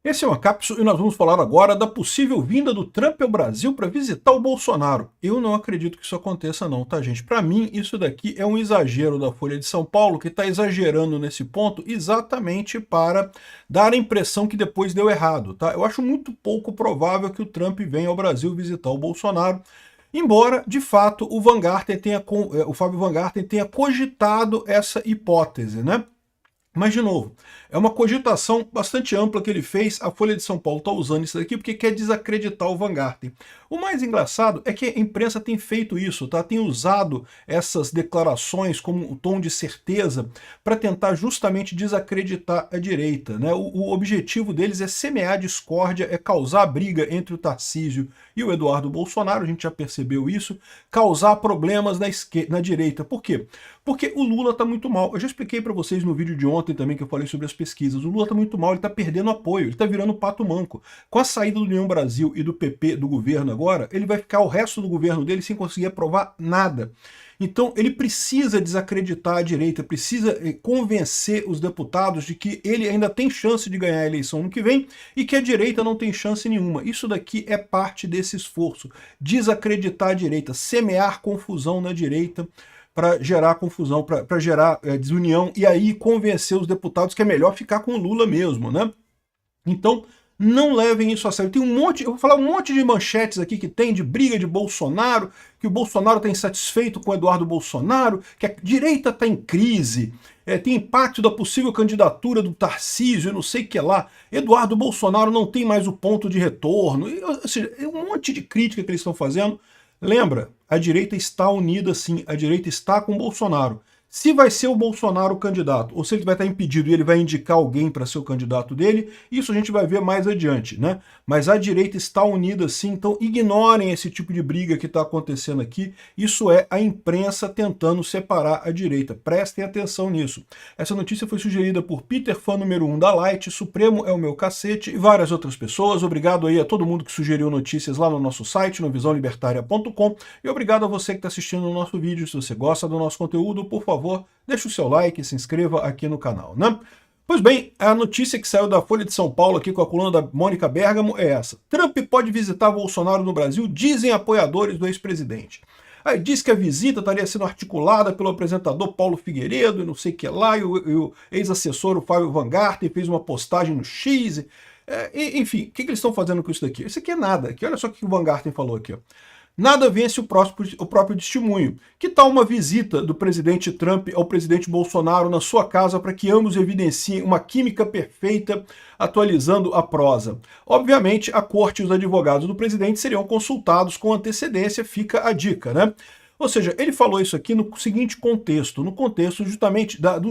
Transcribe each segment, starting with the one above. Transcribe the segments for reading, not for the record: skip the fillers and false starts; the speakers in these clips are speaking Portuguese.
Esse é uma cápsula e nós vamos falar agora da possível vinda do Trump ao Brasil para visitar o Bolsonaro. Eu não acredito que isso aconteça não, tá gente? Para mim, isso daqui é um exagero da Folha de São Paulo, que está exagerando nesse ponto exatamente para dar a impressão que depois deu errado, tá? Eu acho muito pouco provável que o Trump venha ao Brasil visitar o Bolsonaro, embora, de fato, o Fábio Van Garten tenha cogitado essa hipótese, né? Mas, de novo, é uma cogitação bastante ampla que ele fez. A Folha de São Paulo está usando isso daqui porque quer desacreditar o Van Garten. O mais engraçado é que a imprensa tem feito isso, tá? Tem usado essas declarações como um tom de certeza para tentar justamente desacreditar a direita, né? O objetivo deles é semear discórdia, é causar briga entre o Tarcísio e o Eduardo Bolsonaro, a gente já percebeu isso, causar problemas na direita. Por quê? Porque o Lula está muito mal. Eu já expliquei para vocês no vídeo de ontem também que eu falei sobre as pesquisas. O Lula está muito mal, ele está perdendo apoio, ele está virando pato manco. Com a saída do União Brasil e do PP do governo agora, ele vai ficar o resto do governo dele sem conseguir aprovar nada. Então ele precisa desacreditar a direita, precisa convencer os deputados de que ele ainda tem chance de ganhar a eleição no que vem e que a direita não tem chance nenhuma. Isso daqui é parte desse esforço, desacreditar a direita, semear confusão na direita, para gerar confusão, para gerar desunião, e aí convencer os deputados que é melhor ficar com o Lula mesmo, né? Então, não levem isso a sério. Tem um monte, eu vou falar um monte de manchetes aqui que tem de briga de Bolsonaro, que o Bolsonaro está insatisfeito com o Eduardo Bolsonaro, que a direita está em crise, tem impacto da possível candidatura do Tarcísio, não sei o que lá, Eduardo Bolsonaro não tem mais o ponto de retorno, ou seja, é um monte de crítica que eles estão fazendo. Lembra, a direita está unida sim, a direita está com o Bolsonaro. Se vai ser o Bolsonaro o candidato, ou se ele vai estar impedido e ele vai indicar alguém para ser o candidato dele, isso a gente vai ver mais adiante, né? Mas a direita está unida sim, então ignorem esse tipo de briga que está acontecendo aqui. Isso é a imprensa tentando separar a direita. Prestem atenção nisso. Essa notícia foi sugerida por Peter, fã número 1 da Light, Supremo é o meu cacete e várias outras pessoas. Obrigado aí a todo mundo que sugeriu notícias lá no nosso site, no visãolibertaria.com, e obrigado a você que está assistindo o nosso vídeo. Se você gosta do nosso conteúdo, por favor, deixa o seu like e se inscreva aqui no canal, né? Pois bem, a notícia que saiu da Folha de São Paulo aqui com a coluna da Mônica Bergamo é essa. Trump pode visitar Bolsonaro no Brasil, dizem apoiadores do ex-presidente. Aí diz que a visita estaria sendo articulada pelo apresentador Paulo Figueiredo e não sei o que lá, e o ex-assessor, o Fábio Van Garten, fez uma postagem no X. Enfim, o que eles estão fazendo com isso daqui? Isso aqui é nada. Aqui, olha só o que o Van Garten falou aqui, ó. Nada vence o próprio testemunho. Que tal uma visita do presidente Trump ao presidente Bolsonaro na sua casa para que ambos evidenciem uma química perfeita, atualizando a prosa? Obviamente, a corte e os advogados do presidente seriam consultados com antecedência, fica a dica, né? Ou seja, ele falou isso aqui no seguinte contexto, no contexto justamente das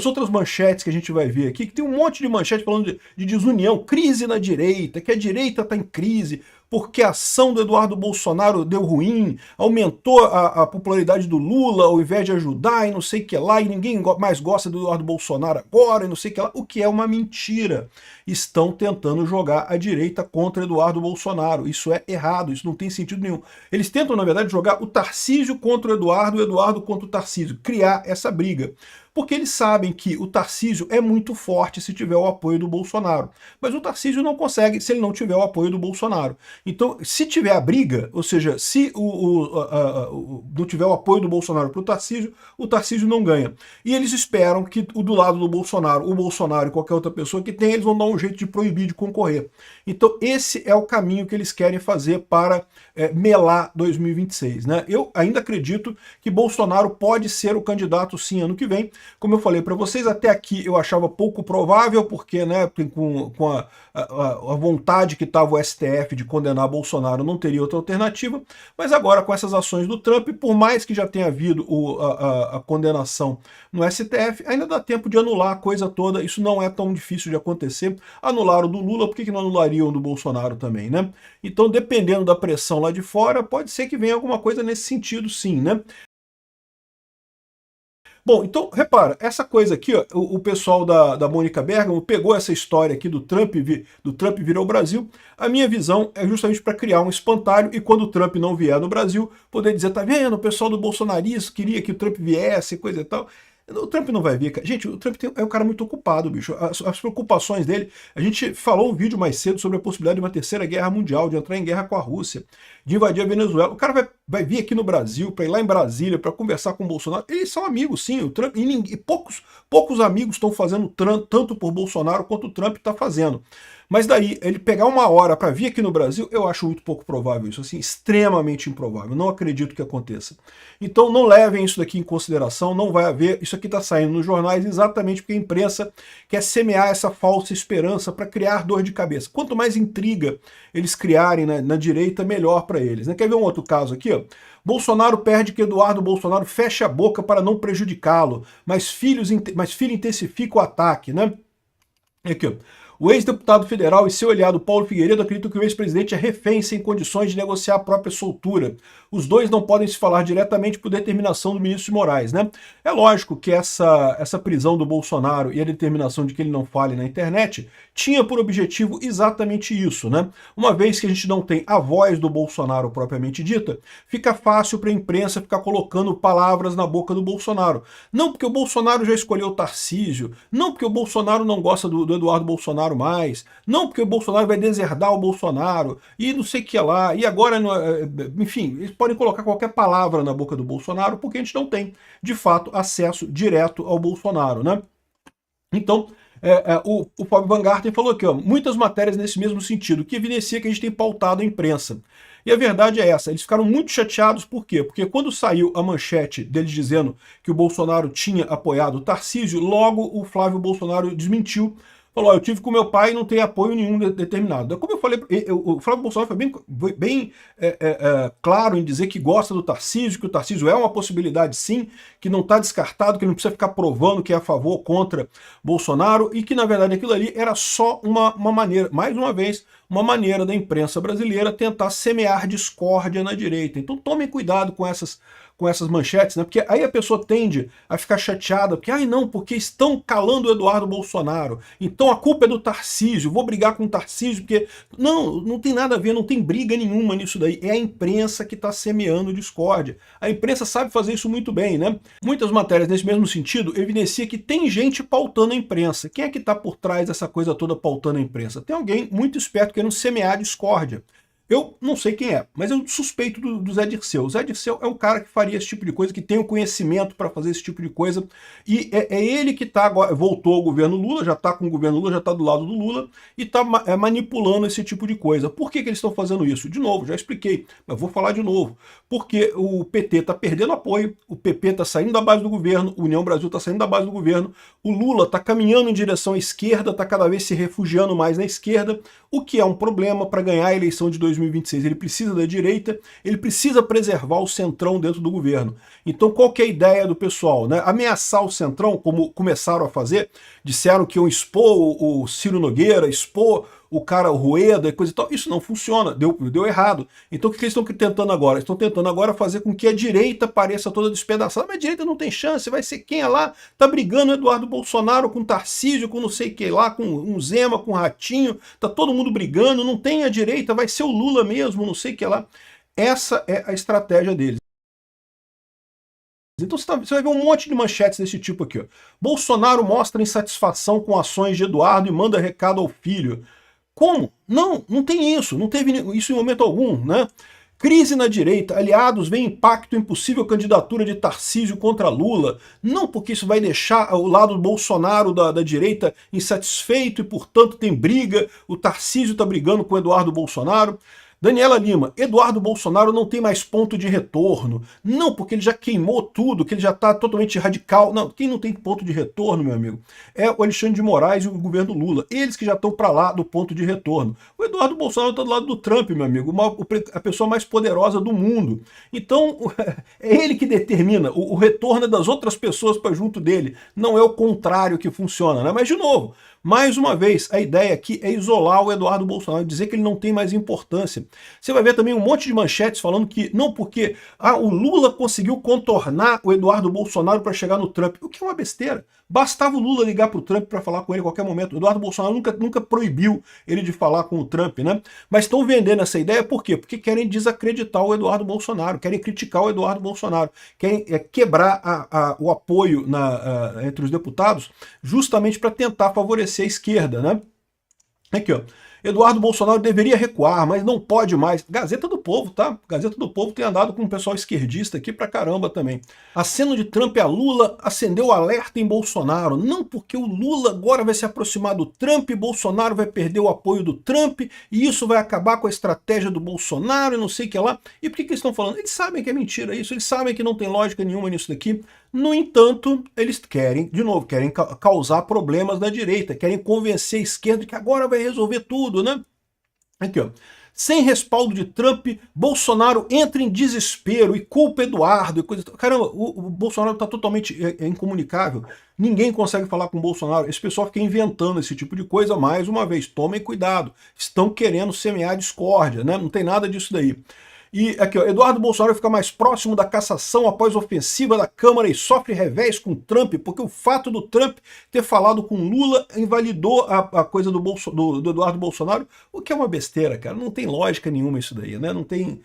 outras manchetes que a gente vai ver aqui, que tem um monte de manchete falando de desunião, crise na direita, que a direita está em crise, porque a ação do Eduardo Bolsonaro deu ruim, aumentou a popularidade do Lula ao invés de ajudar e não sei o que lá, e ninguém mais gosta do Eduardo Bolsonaro agora e não sei o que lá, o que é uma mentira. Estão tentando jogar a direita contra Eduardo Bolsonaro. Isso é errado, isso não tem sentido nenhum. Eles tentam, na verdade, jogar o Tarcísio contra o Eduardo contra o Tarcísio, criar essa briga. Porque eles sabem que o Tarcísio é muito forte se tiver o apoio do Bolsonaro. Mas o Tarcísio não consegue se ele não tiver o apoio do Bolsonaro. Então, se tiver a briga, ou seja, se não tiver o apoio do Bolsonaro para o Tarcísio não ganha. E eles esperam que do lado do Bolsonaro, o Bolsonaro e qualquer outra pessoa que tem, eles vão dar um jeito de proibir de concorrer. Então, esse é o caminho que eles querem fazer para melar 2026. Né? Eu ainda acredito que Bolsonaro pode ser o candidato sim ano que vem. Como eu falei para vocês, até aqui eu achava pouco provável, porque né, com a vontade que estava o STF de condenar Bolsonaro, não teria outra alternativa, mas agora com essas ações do Trump, por mais que já tenha havido a condenação no STF, ainda dá tempo de anular a coisa toda, isso não é tão difícil de acontecer. Anularam do Lula, por que não anulariam do Bolsonaro também, né? Então, dependendo da pressão lá de fora, pode ser que venha alguma coisa nesse sentido sim, né? Bom, então, repara, essa coisa aqui, ó, o pessoal da Mônica Bergamo pegou essa história aqui do Trump vir ao Brasil. A minha visão é justamente para criar um espantalho e quando o Trump não vier no Brasil, poder dizer, tá vendo, o pessoal do bolsonarismo queria que o Trump viesse, coisa e tal. O Trump não vai vir, cara. Gente, o Trump é um cara muito ocupado, bicho. As preocupações dele... A gente falou um vídeo mais cedo sobre a possibilidade de uma terceira guerra mundial, de entrar em guerra com a Rússia, de invadir a Venezuela. O cara vai vir aqui no Brasil, para ir lá em Brasília, para conversar com o Bolsonaro. Eles são amigos, sim. O Trump, e poucos amigos estão fazendo tanto por Bolsonaro quanto o Trump está fazendo. Mas daí, ele pegar uma hora para vir aqui no Brasil, eu acho muito pouco provável isso, assim, extremamente improvável. Não acredito que aconteça. Então não levem isso daqui em consideração, não vai haver. Isso aqui está saindo nos jornais exatamente porque a imprensa quer semear essa falsa esperança para criar dor de cabeça. Quanto mais intriga eles criarem na direita, melhor para eles, né? Quer ver um outro caso aqui, ó? Bolsonaro perde que Eduardo Bolsonaro fecha a boca para não prejudicá-lo, mas filho intensifica o ataque, né? Aqui, ó. O ex-deputado federal e seu aliado Paulo Figueiredo acreditam que o ex-presidente é refém sem condições de negociar a própria soltura. Os dois não podem se falar diretamente por determinação do ministro de Moraes, né? É lógico que essa prisão do Bolsonaro e a determinação de que ele não fale na internet tinha por objetivo exatamente isso, né? Uma vez que a gente não tem a voz do Bolsonaro propriamente dita, fica fácil para a imprensa ficar colocando palavras na boca do Bolsonaro. Não porque o Bolsonaro já escolheu o Tarcísio, não porque o Bolsonaro não gosta do Eduardo Bolsonaro mais, não porque o Bolsonaro vai deserdar o Bolsonaro, e não sei o que lá, e agora, enfim, eles podem colocar qualquer palavra na boca do Bolsonaro, porque a gente não tem, de fato, acesso direto ao Bolsonaro, né? Então, o Fábio Van Garten falou aqui, ó, muitas matérias nesse mesmo sentido, que evidencia que a gente tem pautado a imprensa. E a verdade é essa, eles ficaram muito chateados, por quê? Porque quando saiu a manchete deles dizendo que o Bolsonaro tinha apoiado o Tarcísio, logo o Flávio Bolsonaro desmentiu, falou, eu tive com meu pai e não tem apoio nenhum determinado. Como eu falei, o Flávio Bolsonaro foi bem claro em dizer que gosta do Tarcísio, que o Tarcísio é uma possibilidade sim, que não está descartado, que não precisa ficar provando que é a favor ou contra Bolsonaro, e que na verdade aquilo ali era só uma maneira, mais uma vez, uma maneira da imprensa brasileira tentar semear discórdia na direita. Então tomem cuidado com essas manchetes, né? Porque aí a pessoa tende a ficar chateada, porque, ai não, porque estão calando o Eduardo Bolsonaro, então a culpa é do Tarcísio, vou brigar com o Tarcísio, porque... Não tem nada a ver, não tem briga nenhuma nisso daí, é a imprensa que está semeando discórdia. A imprensa sabe fazer isso muito bem, né? Muitas matérias nesse mesmo sentido evidenciam que tem gente pautando a imprensa. Quem é que está por trás dessa coisa toda pautando a imprensa? Tem alguém muito esperto querendo semear discórdia. Eu não sei quem é, mas eu suspeito do Zé Dirceu. O Zé Dirceu é um cara que faria esse tipo de coisa, que tem o conhecimento para fazer esse tipo de coisa, e é ele que tá agora, voltou ao governo Lula, já está com o governo Lula, já está do lado do Lula, e está manipulando esse tipo de coisa. Por que eles estão fazendo isso? De novo, já expliquei, mas vou falar de novo. Porque o PT está perdendo apoio, o PP está saindo da base do governo, o União Brasil está saindo da base do governo, o Lula está caminhando em direção à esquerda, está cada vez se refugiando mais na esquerda, o que é um problema para ganhar a eleição de 2026. Ele precisa da direita, ele precisa preservar o centrão dentro do governo. Então qual que é a ideia do pessoal, né? Ameaçar o centrão, como começaram a fazer, disseram que iam expor o Ciro Nogueira, expor o cara, o Rueda e coisa e tal. Isso não funciona, deu errado. Então o que eles estão tentando agora? Estão tentando agora fazer com que a direita pareça toda despedaçada, mas a direita não tem chance, vai ser quem é lá? Tá brigando Eduardo Bolsonaro com Tarcísio, com não sei o que lá, com um Zema, com um Ratinho, tá todo mundo brigando, não tem a direita, vai ser o Lula mesmo, não sei o que lá. Essa é a estratégia deles. Então você vai ver um monte de manchetes desse tipo aqui, ó. Bolsonaro mostra insatisfação com ações de Eduardo e manda recado ao filho. Como? Não tem isso, não teve isso em momento algum, né? Crise na direita, aliados veem impacto em possível candidatura de Tarcísio contra Lula. Não porque isso vai deixar o lado do Bolsonaro da direita insatisfeito e, portanto, tem briga, o Tarcísio está brigando com o Eduardo Bolsonaro. Daniela Lima, Eduardo Bolsonaro não tem mais ponto de retorno. Não, porque ele já queimou tudo, que ele já está totalmente radical. Não, quem não tem ponto de retorno, meu amigo, é o Alexandre de Moraes e o governo Lula. Eles que já estão para lá do ponto de retorno. O Eduardo Bolsonaro está do lado do Trump, meu amigo, a pessoa mais poderosa do mundo. Então, é ele que determina. O retorno é das outras pessoas para junto dele. Não é o contrário que funciona, né? Mas, de novo, mais uma vez, a ideia aqui é isolar o Eduardo Bolsonaro, dizer que ele não tem mais importância. Você vai ver também um monte de manchetes falando que, não porque o Lula conseguiu contornar o Eduardo Bolsonaro para chegar no Trump, o que é uma besteira. Bastava o Lula ligar para o Trump para falar com ele a qualquer momento. O Eduardo Bolsonaro nunca proibiu ele de falar com o Trump, né? Mas estão vendendo essa ideia por quê? Porque querem desacreditar o Eduardo Bolsonaro, querem criticar o Eduardo Bolsonaro, querem quebrar o apoio entre os deputados justamente para tentar favorecer a esquerda, né? Aqui, ó. Eduardo Bolsonaro deveria recuar, mas não pode mais. Gazeta do Povo, tá? Gazeta do Povo tem andado com um pessoal esquerdista aqui pra caramba também. Aceno de Trump a Lula acendeu alerta em Bolsonaro. Não porque o Lula agora vai se aproximar do Trump, Bolsonaro vai perder o apoio do Trump, e isso vai acabar com a estratégia do Bolsonaro e não sei o que lá. E por que eles estão falando? Eles sabem que é mentira isso, eles sabem que não tem lógica nenhuma nisso daqui. No entanto, eles querem, de novo, querem causar problemas na direita, querem convencer a esquerda que agora vai resolver tudo, né? Aqui, ó. Sem respaldo de Trump, Bolsonaro entra em desespero e culpa Eduardo e coisa. Caramba, o Bolsonaro está totalmente incomunicável. Ninguém consegue falar com o Bolsonaro. Esse pessoal fica inventando esse tipo de coisa mais uma vez. Tomem cuidado. Estão querendo semear discórdia, né? Não tem nada disso daí. E aqui, ó, Eduardo Bolsonaro fica mais próximo da cassação após a ofensiva da Câmara e sofre revés com Trump, porque o fato do Trump ter falado com Lula invalidou a coisa do Eduardo Bolsonaro, o que é uma besteira, cara. Não tem lógica nenhuma isso daí, né? Não tem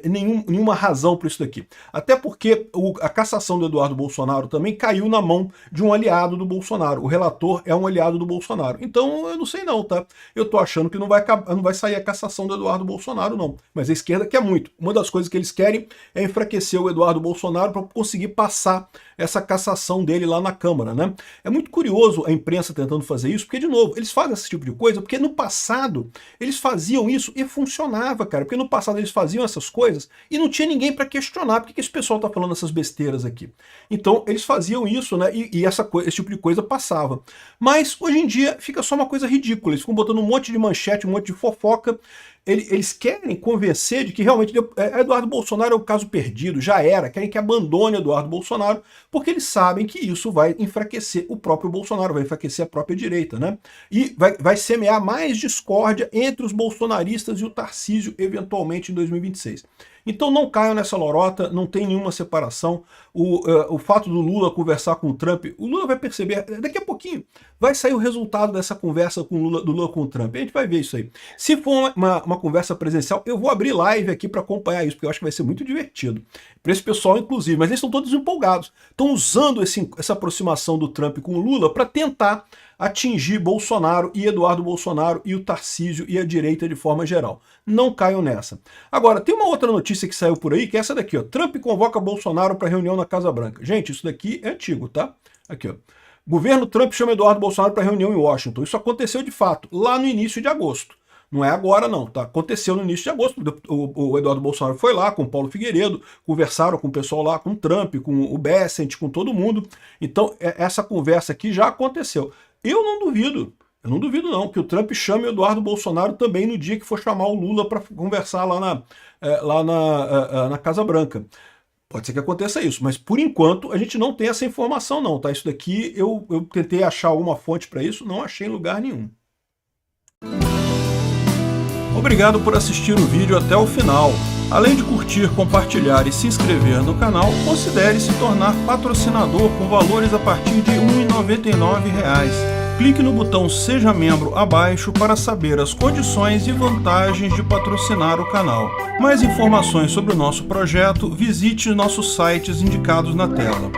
nenhuma razão para isso daqui. Até porque a cassação do Eduardo Bolsonaro também caiu na mão de um aliado do Bolsonaro. O relator é um aliado do Bolsonaro. Então, eu não sei não, tá? Eu tô achando que não vai sair a cassação do Eduardo Bolsonaro, não. Mas a esquerda quer muito. Uma das coisas que eles querem é enfraquecer o Eduardo Bolsonaro para conseguir passar essa cassação dele lá na Câmara, né? É muito curioso a imprensa tentando fazer isso, porque, de novo, eles fazem esse tipo de coisa porque no passado eles faziam isso e funcionava, cara. Porque no passado eles faziam essas coisas e não tinha ninguém para questionar por que esse pessoal tá falando essas besteiras aqui. Então, eles faziam isso, né? E esse tipo de coisa passava. Mas, hoje em dia, fica só uma coisa ridícula. Eles ficam botando um monte de manchete, um monte de fofoca. Eles querem convencer de que realmente Eduardo Bolsonaro é um caso perdido, já era, querem que abandone Eduardo Bolsonaro, porque eles sabem que isso vai enfraquecer o próprio Bolsonaro, vai enfraquecer a própria direita, né? E vai semear mais discórdia entre os bolsonaristas e o Tarcísio, eventualmente, em 2026. Então não caiam nessa lorota, não tem nenhuma separação. O fato do Lula conversar com o Trump, o Lula vai perceber, daqui a pouquinho, vai sair o resultado dessa conversa do Lula com o Trump. A gente vai ver isso aí. Se for uma conversa presencial, eu vou abrir live aqui para acompanhar isso, porque eu acho que vai ser muito divertido. Para esse pessoal, inclusive. Mas eles estão todos empolgados. Estão usando essa aproximação do Trump com o Lula para tentar atingir Bolsonaro e Eduardo Bolsonaro e o Tarcísio e a direita de forma geral. Não caiam nessa. Agora, tem uma outra notícia que saiu por aí, que é essa daqui, ó. Trump convoca Bolsonaro para reunião na Casa Branca. Gente, isso daqui é antigo, tá? Aqui, ó. Governo Trump chama Eduardo Bolsonaro para reunião em Washington. Isso aconteceu de fato, lá no início de agosto. Não é agora não, tá? Aconteceu no início de agosto. O Eduardo Bolsonaro foi lá com o Paulo Figueiredo, conversaram com o pessoal lá, com o Trump, com o Bessent, com todo mundo. Então, essa conversa aqui já aconteceu. Eu não duvido não, que o Trump chame o Eduardo Bolsonaro também no dia que for chamar o Lula para conversar lá na Casa Branca. Pode ser que aconteça isso, mas por enquanto a gente não tem essa informação não, tá? Isso daqui eu tentei achar alguma fonte para isso, não achei em lugar nenhum. Obrigado por assistir o vídeo até o final. Além de curtir, compartilhar e se inscrever no canal, considere se tornar patrocinador com valores a partir de R$ 1,99. Clique no botão Seja Membro abaixo para saber as condições e vantagens de patrocinar o canal. Mais informações sobre o nosso projeto, visite nossos sites indicados na tela.